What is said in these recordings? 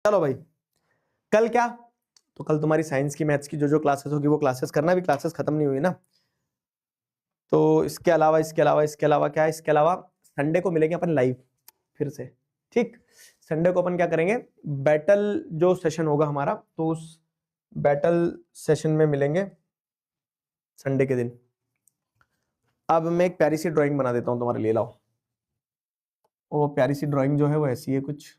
चलो भाई, कल क्या, तो कल तुम्हारी साइंस की मैथ्स की जो जो क्लासेस होगी वो क्लासेस करना, भी क्लासेस खत्म नहीं हुई ना। तो इसके अलावा क्या है, इसके अलावा संडे को मिलेंगे अपन लाइव फिर से। ठीक, संडे को अपन क्या करेंगे, बैटल जो सेशन होगा हमारा, तो उस बैटल सेशन में मिलेंगे संडे के दिन। अब मैं एक प्यारी सी ड्राइंग बना देता हूं तुम्हारे लिए, लाओ। वो प्यारी सी ड्राइंग जो है वो ऐसी है कुछ।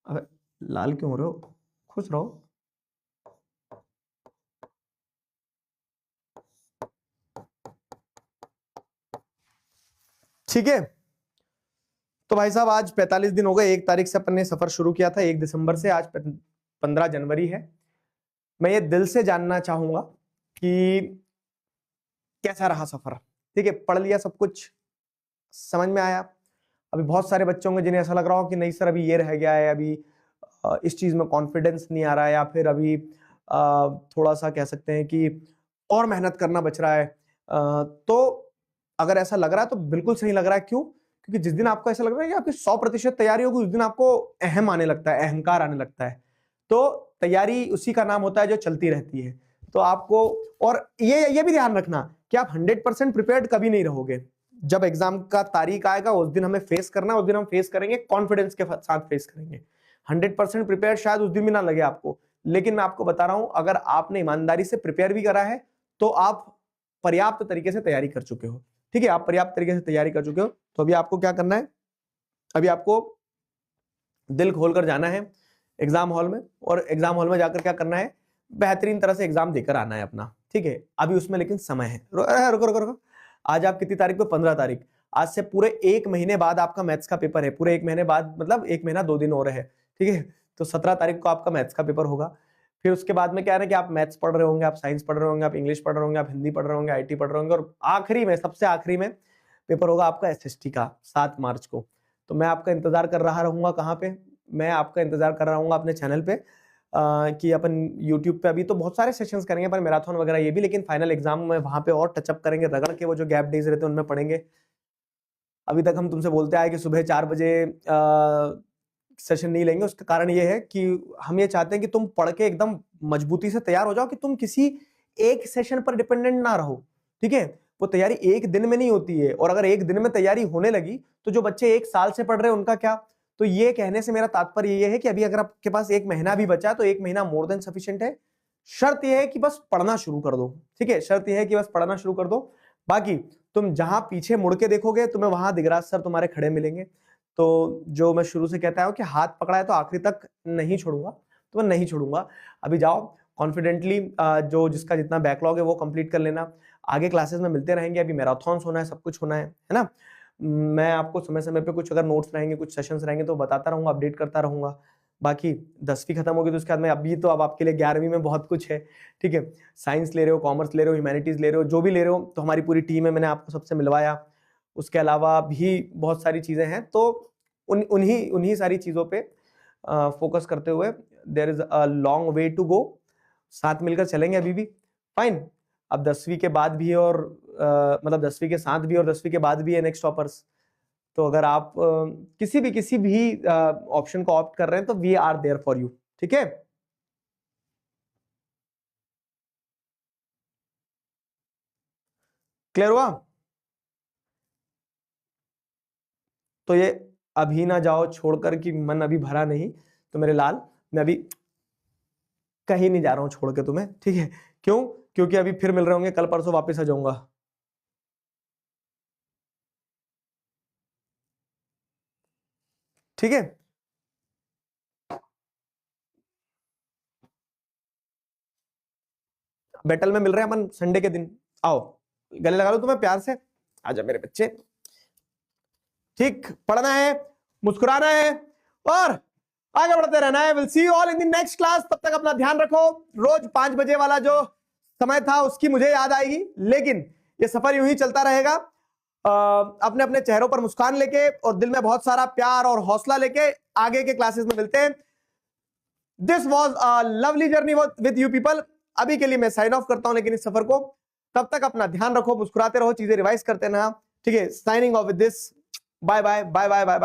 अबे लाल क्यों हो रहे हो, खुश रहो। ठीक है, तो भाई साहब आज 45 दिन हो गए, 1 तारीख से अपन ने सफर शुरू किया था, 1 दिसंबर से, आज 15 जनवरी है। मैं ये दिल से जानना चाहूंगा कि कैसा रहा सफर। ठीक है, पढ़ लिया सब कुछ, समझ में आया। अभी बहुत सारे बच्चों को जिन्हें ऐसा लग रहा हो कि नहीं सर अभी ये रह गया है, अभी इस चीज में कॉन्फिडेंस नहीं आ रहा है, या फिर अभी थोड़ा सा कह सकते हैं कि और मेहनत करना बच रहा है। तो अगर ऐसा लग रहा है तो बिल्कुल सही लग रहा है। क्यों? क्योंकि जिस दिन आपको ऐसा लग रहा है कि आपकी 100% तैयारी होगी, उस दिन आपको अहम आने लगता है, अहंकार आने लगता है। तो तैयारी उसी का नाम होता है जो चलती रहती है। तो आपको, और ये भी ध्यान रखना कि आप 100% प्रिपेयर्ड कभी नहीं रहोगे। जब एग्जाम का तारीख आएगा उस दिन हमें फेस करना, उस दिन हम फेस करेंगे, कॉन्फिडेंस के साथ फेस करेंगे। 100% प्रिपेयर शायद उस दिन भी ना लगे आपको, लेकिन मैं आपको बता रहा हूं अगर आपने ईमानदारी से प्रिपेयर भी करा है तो आप पर्याप्त तरीके से तैयारी कर चुके हो। ठीक है, आप पर्याप्त तरीके से तैयारी कर चुके हो। तो अभी आपको क्या करना है, अभी आपको दिल खोलकर जाना है एग्जाम हॉल में, और एग्जाम हॉल में जाकर क्या करना है, बेहतरीन तरह से एग्जाम देकर आना है अपना। ठीक है, अभी उसमें लेकिन समय है। रुको रुको रुको, आज आप कितनी तारीख पे, 15 तारीख। आज से पूरे 1 महीने बाद आपका मैथ्स का पेपर है, पूरे 1 महीने बाद, मतलब 1 महीना 2 दिन और है। ठीक है, तो 17 तारीख को आपका मैथ्स का पेपर होगा। फिर उसके बाद में क्या है कि आप मैथ्स पढ़ रहे होंगे, आप साइंस पढ़ रहे होंगे, आप इंग्लिश पढ़ रहे होंगे, आप हिंदी पढ़ रहे होंगे, आईटी पढ़ रहे होंगे, और आखिरी में, सबसे आखिरी में पेपर होगा आपका एसएसटी का 7 मार्च को। तो मैं आपका इंतजार कर रहा रहूंगा, कहाँ पे, मैं आपका इंतजार कर रहा हूँ अपने चैनल पे, कि अपन YouTube पे अभी तो बहुत सारे सेशंस करेंगे पर मैराथन वगैरह ये भी, लेकिन फाइनल एग्जाम में वहां पे और टचअप करेंगे, रगड़ के वो जो गैप डेज रहते हैं उनमें पढ़ेंगे। अभी तक हम तुमसे बोलते आए कि सुबह 4 बजे सेशन नहीं लेंगे, उसका कारण ये है कि हम ये चाहते हैं कि तुम पढ़ के एकदम मजबूती से तैयार हो जाओ, कि तुम किसी एक सेशन पर डिपेंडेंट ना रहो। ठीक है, वो तैयारी एक दिन में नहीं होती है, और अगर एक दिन में तैयारी होने लगी तो जो बच्चे 1 साल से पढ़ रहे हैं उनका क्या। तो ये कहने से मेरा तात्पर्य ये है कि अभी अगर आपके पास 1 महीना भी बचा तो 1 महीना मोर देन सफिशिएंट है। शर्त यह है कि बस पढ़ना शुरू कर दो। ठीक है, शर्त यह है कि बस पढ़ना शुरू कर दो। बाकी तुम जहां पीछे मुड़ के देखोगे तुम्हें वहां दिगराज सर तुम्हारे खड़े मिलेंगे। तो जो मैं शुरू से कहता हूं कि हाथ पकड़ा है तो आखिरी तक नहीं छोड़ूंगा, तो मैं नहीं छोड़ूंगा। अभी जाओ कॉन्फिडेंटली, जो जिसका जितना बैकलॉग है वो कंप्लीट कर लेना। आगे क्लासेस में मिलते रहेंगे, अभी मैराथन्स होना है, सब कुछ होना है ना। मैं आपको समय समय पे कुछ अगर नोट्स रहेंगे, कुछ सेशंस रहेंगे तो बताता रहूंगा, अपडेट करता रहूंगा। बाकी 10वीं खत्म होगी तो उसके बाद में, अभी तो अब आपके लिए 11वीं में बहुत कुछ है। ठीक है, साइंस ले रहे हो, कॉमर्स ले रहे हो, ह्यूमैनिटीज ले रहे हो, जो भी ले रहे हो, तो हमारी पूरी टीम है, मैंने आपको सबसे मिलवाया। उसके अलावा भी बहुत सारी चीजें हैं, तो उन्हीं सारी चीजों पे फोकस करते हुए, there is a long way to go, साथ मिलकर चलेंगे अभी भी। फाइन, अब 10वीं के बाद भी है, और मतलब 10वीं के साथ भी और 10वीं के बाद भी है नेक्स्ट टॉपर्स। तो अगर आप किसी भी ऑप्शन को ऑप्ट कर रहे हैं तो we are there for you. ठीक है, क्लियर हुआ? तो ये अभी ना जाओ छोड़कर कि मन अभी भरा नहीं, तो मेरे लाल मैं अभी कहीं नहीं जा रहा हूं छोड़ के तुम्हें। ठीक है, क्यों? क्योंकि अभी फिर मिल रहे होंगे, कल परसों वापस आ जाऊंगा। ठीक है, बैटल में मिल रहे हैं अपन संडे के दिन। आओ गले लगा लो तुम्हें प्यार से, आजा मेरे बच्चे। ठीक, पढ़ना है, मुस्कुराना है और आगे बढ़ते रहना है। Will see you all in the next class. तब तक अपना ध्यान रखो। रोज 5 बजे वाला जो समय था उसकी मुझे याद आएगी, लेकिन ये सफर यूं ही चलता रहेगा। अपने अपने चेहरों पर मुस्कान लेके और दिल में बहुत सारा प्यार और हौसला लेके आगे के क्लासेस में मिलते हैं। This was a lovely journey with you people. अभी के लिए मैं साइन ऑफ करता हूं, लेकिन इस सफर को तब तक अपना ध्यान रखो, मुस्कुराते रहो, चीजें रिवाइज करते रहना। ठीक है, signing off with this, bye bye bye bye bye bye.